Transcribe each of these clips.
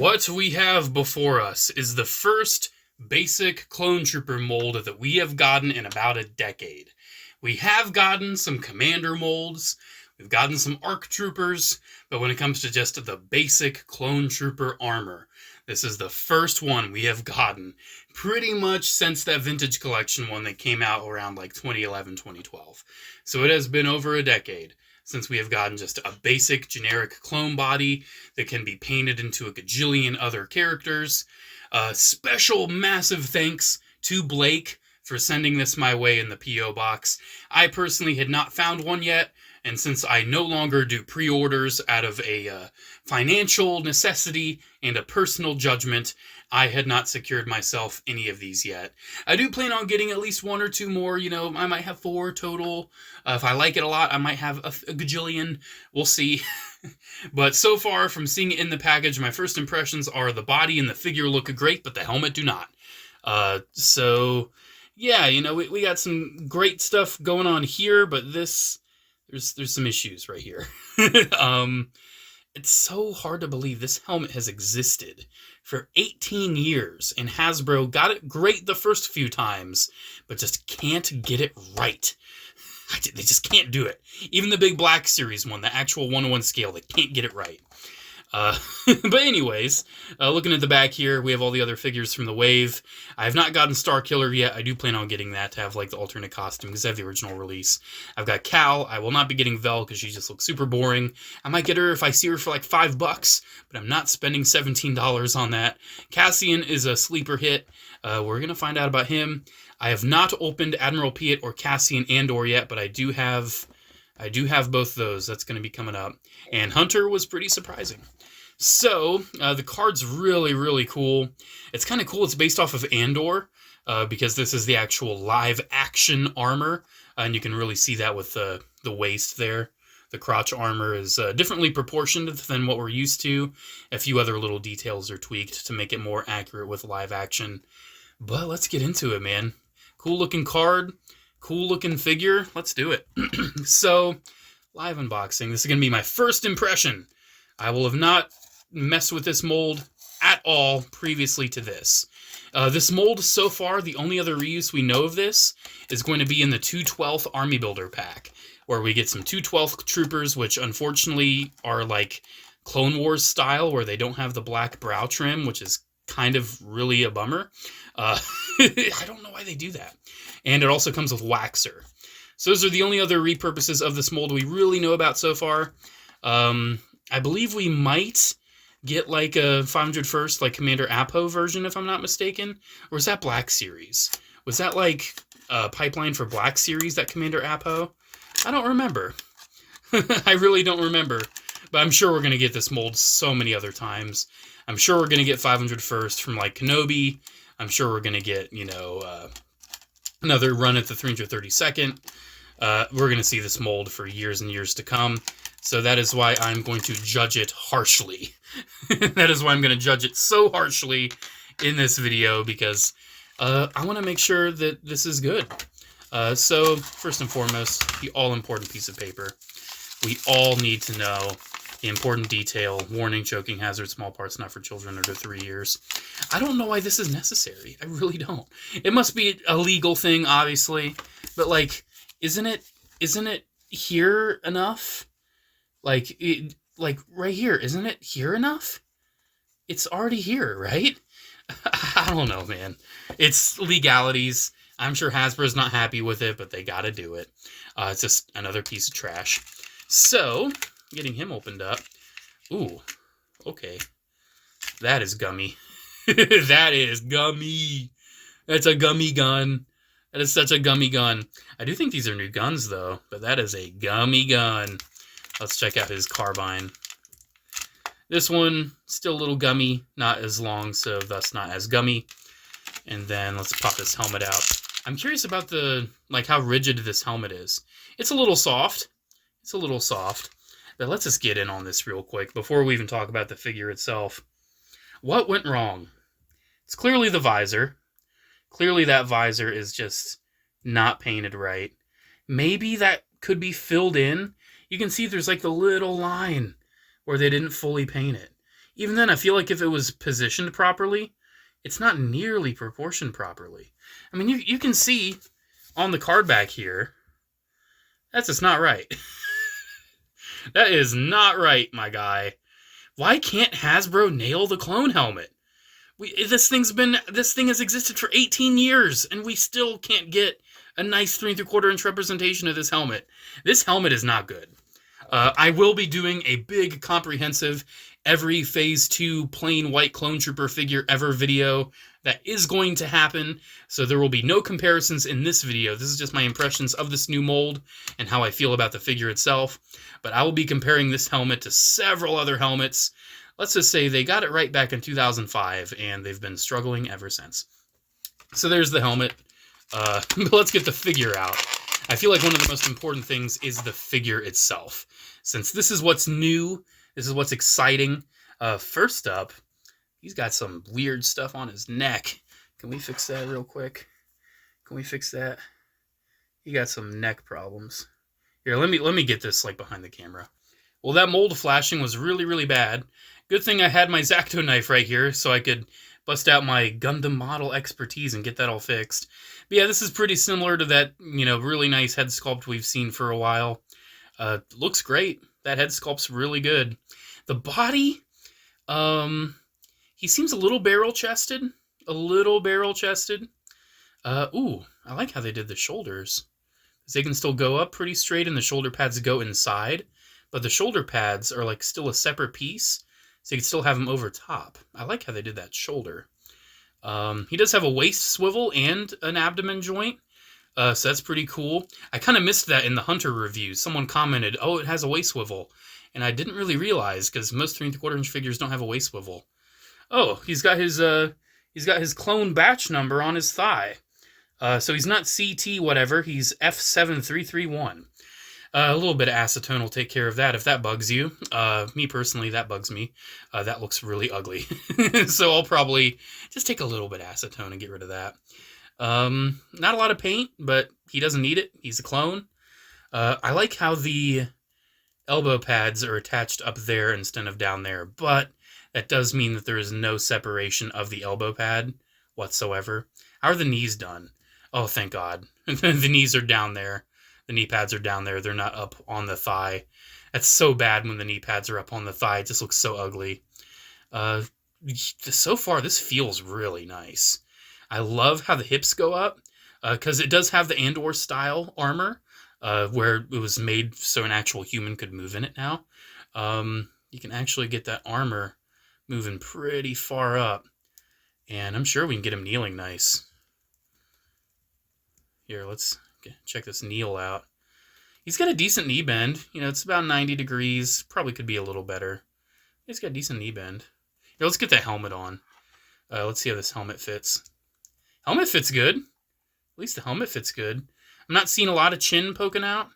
What we have before us is the first basic clone trooper mold that we have gotten in about a decade. We have gotten some commander molds, we've gotten some ARC troopers, but when it comes to just the basic clone trooper armor, this is the first one we have gotten pretty much since that vintage collection one that came out around like 2011, 2012. So it has been over a decade since we have gotten just a basic generic clone body that can be painted into a gajillion other characters. Special massive thanks to Blake for sending this my way in the P.O. box. I personally had not found one yet, and since I no longer do pre-orders out of a financial necessity and a personal judgment, I had not secured myself any of these yet. I do plan on getting at least one or two more. You know, I might have 4 total. If I like it a lot, I might have a gajillion. We'll see. But so far, from seeing it in the package, my first impressions are the body and the figure look great, but the helmet do not. So, yeah, you know, we got some great stuff going on here, but there's some issues right here. It's so hard to believe this helmet has existed for 18 years, and Hasbro got it great the first few times, but just can't get it right. They just can't do it. Even the Big Black Series one, the actual 1-to-1 scale, they can't get it right. But anyways, looking at the back here, we have all the other figures from the wave. I have not gotten Starkiller yet. I do plan on getting that to have like the alternate costume because I have the original release. I've got Cal. I will not be getting Vel because she just looks super boring. I might get her if I see her for like $5, but I'm not spending $17 on that. Cassian is a sleeper hit. We're going to find out about him. I have not opened Admiral Piet or Cassian Andor yet, but I do have both those. That's going to be coming up. And Hunter was pretty surprising. So, the card's really, really cool. It's kind of cool. It's based off of Andor, because this is the actual live-action armor. And you can really see that with the waist there. The crotch armor is differently proportioned than what we're used to. A few other little details are tweaked to make it more accurate with live action. But let's get into it, man. Cool-looking card. Cool-looking figure. Let's do it. So, live unboxing. This is going to be my first impression. I will have not messed with this mold at all previously to this. This mold, so far, the only other reuse we know of this is going to be in the 2/12 Army Builder pack, where we get some 2/12 troopers, which unfortunately are like Clone Wars style, where they don't have the black brow trim, which is kind of really a bummer. I don't know why they do that. And it also comes with Waxer. So those are the only other repurposes of this mold we really know about so far. I believe we might get like a 501st, like Commander Apo version, if I'm not mistaken. Or was that Black Series? Was that like a pipeline for Black Series, that Commander Apo? I don't remember. I really don't remember. But I'm sure we're going to get this mold so many other times. I'm sure we're going to get 501st from like Kenobi. I'm sure we're going to get, you know, another run at the 332nd. We're going to see this mold for years and years to come. So that is why I'm going to judge it harshly. That is why I'm going to judge it so harshly in this video, because I want to make sure that this is good. So first and foremost, the all-important piece of paper. We all need to know the important detail. Warning, choking hazard, small parts not for children under 3 years. I don't know why this is necessary. I really don't. It must be a legal thing, obviously. But, like, isn't it here enough? Like right here, isn't it here enough? It's already here, right? I don't know, man. It's legalities. I'm sure Hasbro's not happy with it, but they gotta do it. It's just another piece of trash. So, getting him opened up. Ooh, okay. That is gummy. That is gummy. That's a gummy gun. That is such a gummy gun. I do think these are new guns, though, but that is a gummy gun. Let's check out his carbine. This one, still a little gummy, not as long, so thus not as gummy. And then let's pop this helmet out. I'm curious about how rigid this helmet is. It's a little soft. It's a little soft. But let's just get in on this real quick before we even talk about the figure itself. What went wrong? It's clearly the visor. Clearly that visor is just not painted right. Maybe that could be filled in. You can see there's like the little line where they didn't fully paint it. even then, I feel like if it was positioned properly, it's not nearly proportioned properly. I mean, you can see on the card back here, that's just not right. That is not right, my guy. Why can't Hasbro nail the clone helmet? This thing has existed for 18 years, and we still can't get a nice 3 3/4 inch representation of this helmet. This helmet is not good. I will be doing a big, comprehensive, every Phase 2 plain white Clone Trooper figure ever video. That is going to happen, so there will be no comparisons in this video. This is just my impressions of this new mold and how I feel about the figure itself. But I will be comparing this helmet to several other helmets. Let's just say they got it right back in 2005, and they've been struggling ever since. So there's the helmet. But let's get the figure out. I feel like one of the most important things is the figure itself. Since this is what's new, this is what's exciting. First up, he's got some weird stuff on his neck. Can we fix that real quick? Can we fix that? He got some neck problems. Here, let me get this like behind the camera. Well, that mold flashing was really, really bad. Good thing I had my X-Acto knife right here so I could bust out my Gundam model expertise and get that all fixed. But yeah, this is pretty similar to that, really nice head sculpt we've seen for a while. Looks great. That head sculpt's really good. The body, he seems a little barrel-chested. Ooh, I like how they did the shoulders. They can still go up pretty straight and the shoulder pads go inside, but the shoulder pads are like still a separate piece, so you can still have them over top. I like how they did that shoulder. He does have a waist swivel and an abdomen joint, so that's pretty cool. I kind of missed that in the Hunter review. Someone commented, oh, it has a waist swivel, and I didn't really realize, because most 3 3/4 inch figures don't have a waist swivel. Oh, he's got his clone batch number on his thigh. So he's not CT whatever, he's F7331. A little bit of acetone will take care of that if that bugs you. Me personally, that bugs me. That looks really ugly. So I'll probably just take a little bit of acetone and get rid of that. Not a lot of paint, but he doesn't need it. He's a clone. I like how the elbow pads are attached up there instead of down there, but that does mean that there is no separation of the elbow pad whatsoever. How are the knees done? Oh, thank God. The knees are down there. The knee pads are down there. They're not up on the thigh. That's so bad when the knee pads are up on the thigh. It just looks so ugly. So far, this feels really nice. I love how the hips go up, because it does have the Andor style armor, where it was made so an actual human could move in it now. You can actually get that armor moving pretty far up, and I'm sure we can get him kneeling nice. Here, let's check this kneel out. He's got a decent knee bend. It's about 90 degrees. Probably could be a little better. He's got a decent knee bend. Here, let's get the helmet on. Let's see how this helmet fits. Helmet fits good. At least the helmet fits good. I'm not seeing a lot of chin poking out,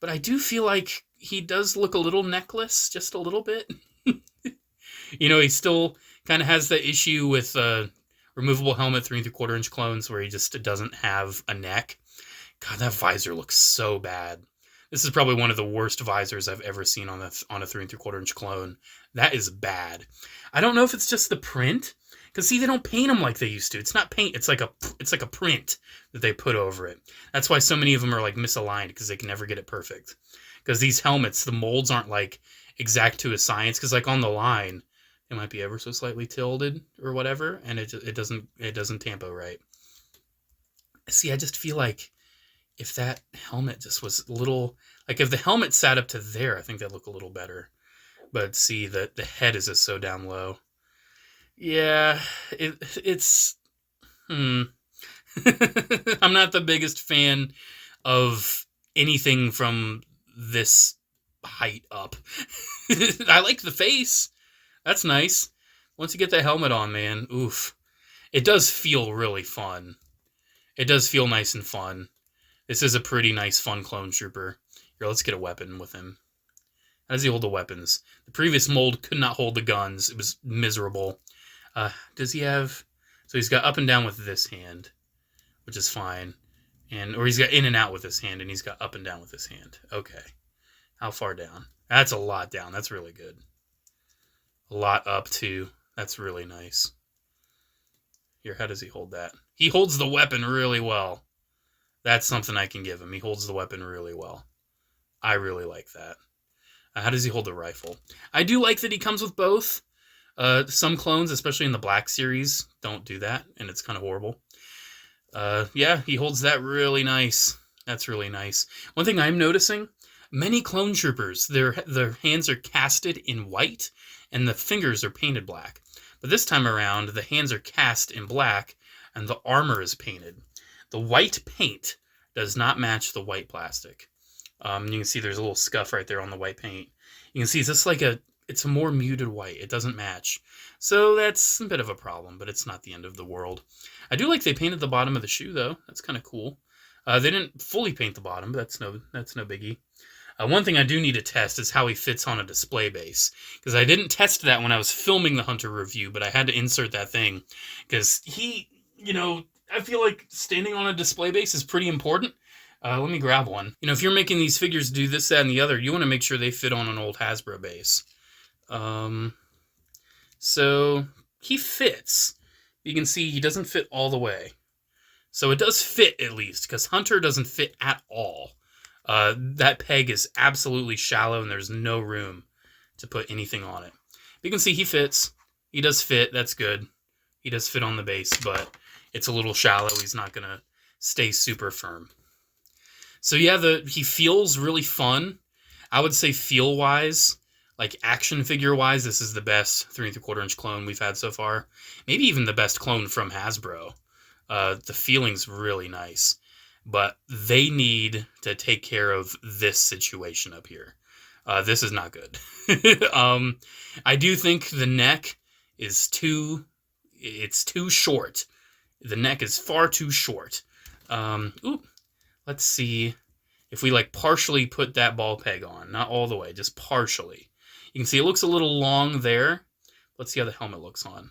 but I do feel like he does look a little necklace, just a little bit. He still kind of has the issue with removable helmet 3 3/4 inch clones where he just doesn't have a neck. God, that visor looks so bad. This is probably one of the worst visors I've ever seen on a 3 3/4 inch clone. That is bad. I don't know if it's just the print, because see, they don't paint them like they used to. It's not paint. It's like a print that they put over it. That's why so many of them are like misaligned, because they can never get it perfect. Because these helmets, the molds aren't like exact to a science. Because like on the line, it might be ever so slightly tilted or whatever, and it doesn't tampo right. See, I just feel like if that helmet just was a little, like if the helmet sat up to there, I think that'd look a little better. But see, the head is just so down low. Yeah, it's I'm not the biggest fan of anything from this height up. I like the face. That's nice. Once you get that helmet on, man, oof. It does feel really fun. It does feel nice and fun. This is a pretty nice, fun clone trooper. Here, let's get a weapon with him. How does he hold the weapons? The previous mold could not hold the guns. It was miserable. Does he have... So he's got up and down with this hand, which is fine. Or he's got in and out with this hand, and he's got up and down with this hand. Okay. How far down? That's a lot down. That's really good. a lot up too. That's really nice. Here, how does he hold that? He holds the weapon really well. That's something I can give him. He holds the weapon really well. I really like that. How does he hold the rifle? I do like that he comes with both. Some clones, especially in the Black series, don't do that, and it's kind of horrible. Yeah, he holds that really nice. That's really nice. One thing I'm noticing, many clone troopers, their hands are casted in white, and the fingers are painted black. But this time around, the hands are cast in black, and the armor is painted. The white paint does not match the white plastic. You can see there's a little scuff right there on the white paint. You can see it's just like it's a more muted white. It doesn't match. So that's a bit of a problem, but it's not the end of the world. I do like they painted the bottom of the shoe, though. That's kind of cool. They didn't fully paint the bottom, but that's no biggie. One thing I do need to test is how he fits on a display base, because I didn't test that when I was filming the Hunter review, but I had to insert that thing, because I feel like standing on a display base is pretty important. Let me grab one. If you're making these figures do this, that, and the other, you want to make sure they fit on an old Hasbro base. So he fits. You can see he doesn't fit all the way. So it does fit at least, because Hunter doesn't fit at all. That peg is absolutely shallow, and there's no room to put anything on it. But you can see he fits. He does fit. That's good. He does fit on the base, but it's a little shallow. He's not going to stay super firm. So yeah, he feels really fun. I would say feel-wise, like action figure-wise, this is the best 3 3/4 inch clone we've had so far. Maybe even the best clone from Hasbro. The feeling's really nice. But they need to take care of this situation up here. This is not good. I do think the neck is too short. The neck is far too short. Let's see if we partially put that ball peg on. Not all the way, just partially. You can see it looks a little long there. Let's see how the helmet looks on.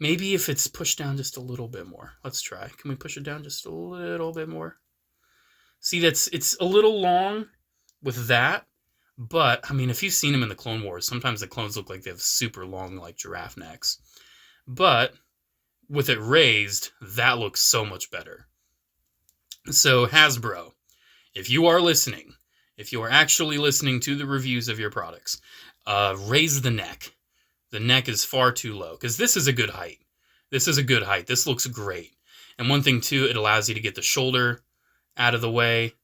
Maybe if it's pushed down just a little bit more. Let's try. Can we push it down just a little bit more? See, it's a little long with that. But, if you've seen them in the Clone Wars, sometimes the clones look like they have super long, giraffe necks. But with it raised, that looks so much better. So, Hasbro, if you are listening, if you are actually listening to the reviews of your products, raise the neck. The neck is far too low, because this is a good height. This is a good height. This looks great. And one thing, too, it allows you to get the shoulder out of the way.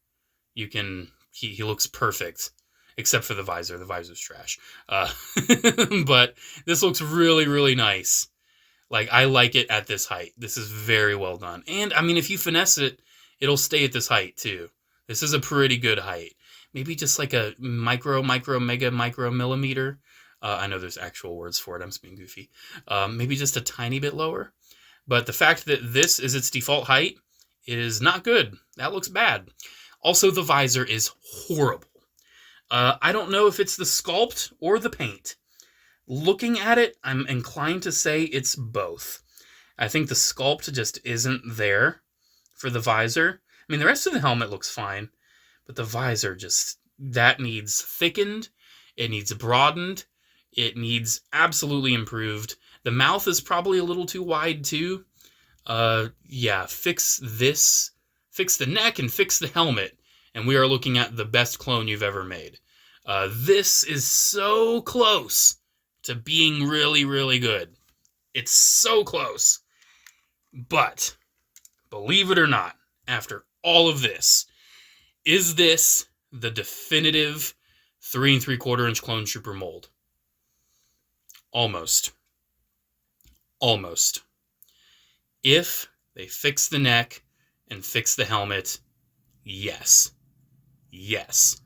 He looks perfect, except for the visor. The visor's trash. But this looks really, really nice. I like it at this height. This is very well done. And, if you finesse it, it'll stay at this height, too. This is a pretty good height. Maybe just a micro, mega, micromillimeter. I know there's actual words for it. I'm just being goofy. Maybe just a tiny bit lower. But the fact that this is its default height is not good. That looks bad. Also, the visor is horrible. I don't know if it's the sculpt or the paint. Looking at it, I'm inclined to say it's both. I think the sculpt just isn't there for the visor. The rest of the helmet looks fine. But the visor that needs thickened. It needs broadened. It needs absolutely improved. The mouth is probably a little too wide, too. Yeah, fix this. Fix the neck and fix the helmet. And we are looking at the best clone you've ever made. This is so close to being really, really good. It's so close. But, believe it or not, after all of this, is this the definitive 3 3/4 inch clone trooper mold? Almost. Almost. If they fix the neck and fix the helmet, yes. Yes.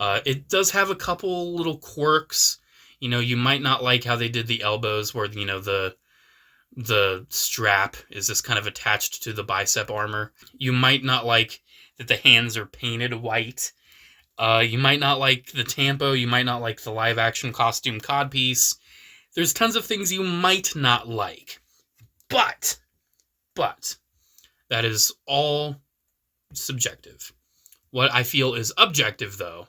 It does have a couple little quirks. You might not like how they did the elbows where, the strap is just kind of attached to the bicep armor. You might not like that the hands are painted white. You might not like the tampo. You might not like the live-action costume codpiece. There's tons of things you might not like. But, that is all subjective. What I feel is objective, though,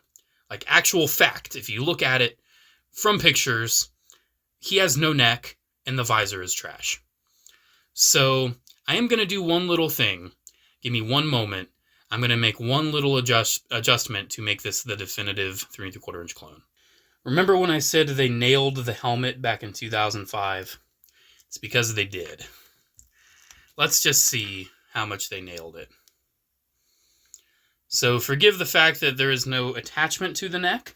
actual fact, if you look at it from pictures, he has no neck, and the visor is trash. So I am going to do one little thing. Give me one moment. I'm going to make one little adjustment to make this the definitive 3 3/4 inch clone. Remember when I said they nailed the helmet back in 2005? It's because they did. Let's just see how much they nailed it. So forgive the fact that there is no attachment to the neck.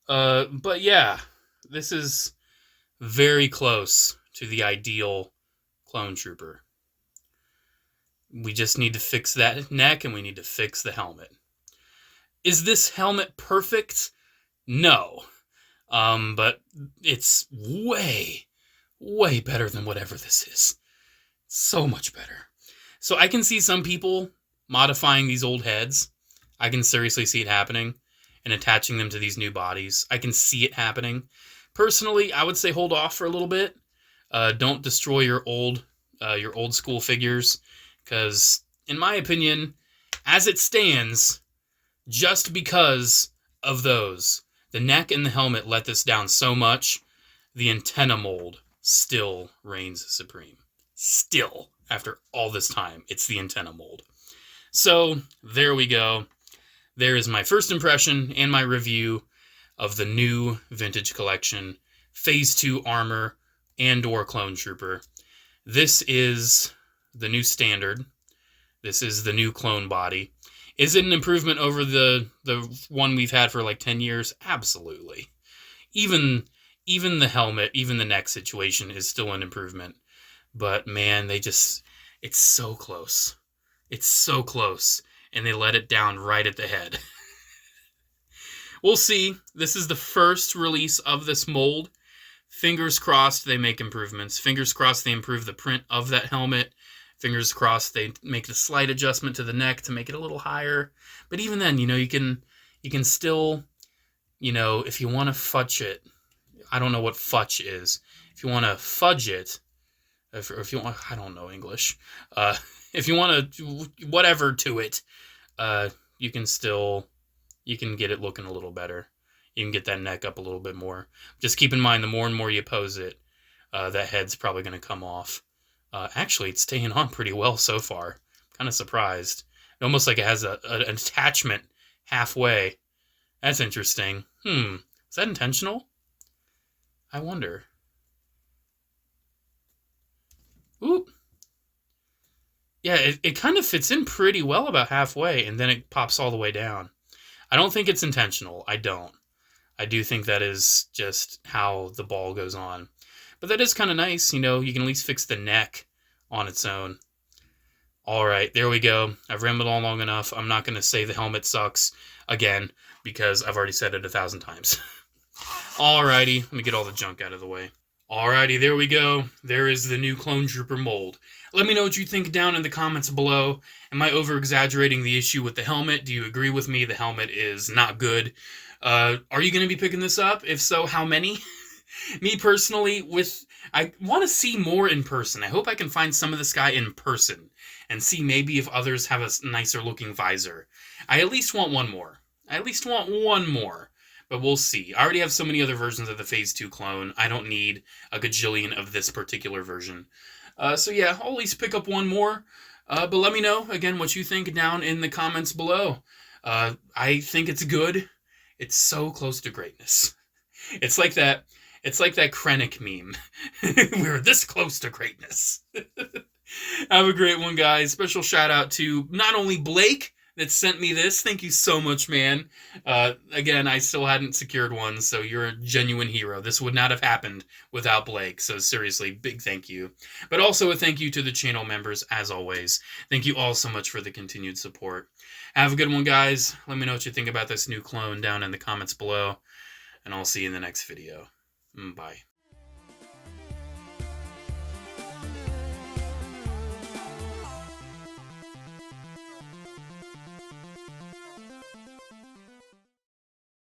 But yeah, this is very close to the ideal clone trooper. We just need to fix that neck and we need to fix the helmet. Is this helmet perfect? No. But it's way, way better than whatever this is. So much better. So I can see some people modifying these old heads. I can seriously see it happening and attaching them to these new bodies. I can see it happening. Personally, I would say hold off for a little bit. Don't destroy your old school figures, because in my opinion, as it stands, just because of those, the neck and the helmet let this down so much, the antenna mold still reigns supreme. Still, after all this time, it's the antenna mold. So there we go. There is my first impression and my review of the new vintage collection, Phase 2 Armor Andor Clone Trooper. This is the new standard. This is the new clone body. Is it an improvement over the one we've had for like 10 years? Absolutely. Even the helmet, even the neck situation is still an improvement. But man, it's so close. It's so close. And they let it down right at the head. We'll see. This is the first release of this mold. Fingers crossed they make improvements. Fingers crossed they improve the print of that helmet. Fingers crossed they make the slight adjustment to the neck to make it a little higher. But even then, you can still, if you want to fudge it, I don't know what fudge is. If you want to fudge it, or if you want, I don't know English. If you want to, whatever to it, you can get it looking a little better. You can get that neck up a little bit more. Just keep in mind, the more and more you pose it, that head's probably going to come off. Actually, it's staying on pretty well so far. Kind of surprised. Almost like it has an attachment halfway. That's interesting. Is that intentional? I wonder. Ooh. Yeah, it kind of fits in pretty well about halfway, and then it pops all the way down. I don't think it's intentional. I don't. I do think that is just how the ball goes on. But that is kind of nice. You can at least fix the neck on its own. All right, there we go. I've rambled on long enough. I'm not going to say the helmet sucks again, because I've already said it 1,000 times. Alrighty, let me get all the junk out of the way. Alrighty, there we go. There is the new Clone Trooper mold. Let me know what you think down in the comments below. Am I over-exaggerating the issue with the helmet? Do you agree with me? The helmet is not good. Are you going to be picking this up? If so, how many? Me personally, I want to see more in person. I hope I can find some of this guy in person and see maybe if others have a nicer looking visor. I at least want one more. But we'll see. I already have so many other versions of the Phase 2 clone. I don't need a gajillion of this particular version. So yeah, I'll at least pick up one more. But let me know, again, what you think down in the comments below. I think it's good. It's so close to greatness. It's like that Krennic meme. We're this close to greatness. Have a great one, guys. Special shout out to not only Blake that sent me this. Thank you so much, man. Again, I still hadn't secured one, so you're a genuine hero. This would not have happened without Blake, so seriously, big thank you. But also a thank you to the channel members, as always. Thank you all so much for the continued support. Have a good one, guys. Let me know what you think about this new clone down in the comments below, and I'll see you in the next video. Bye.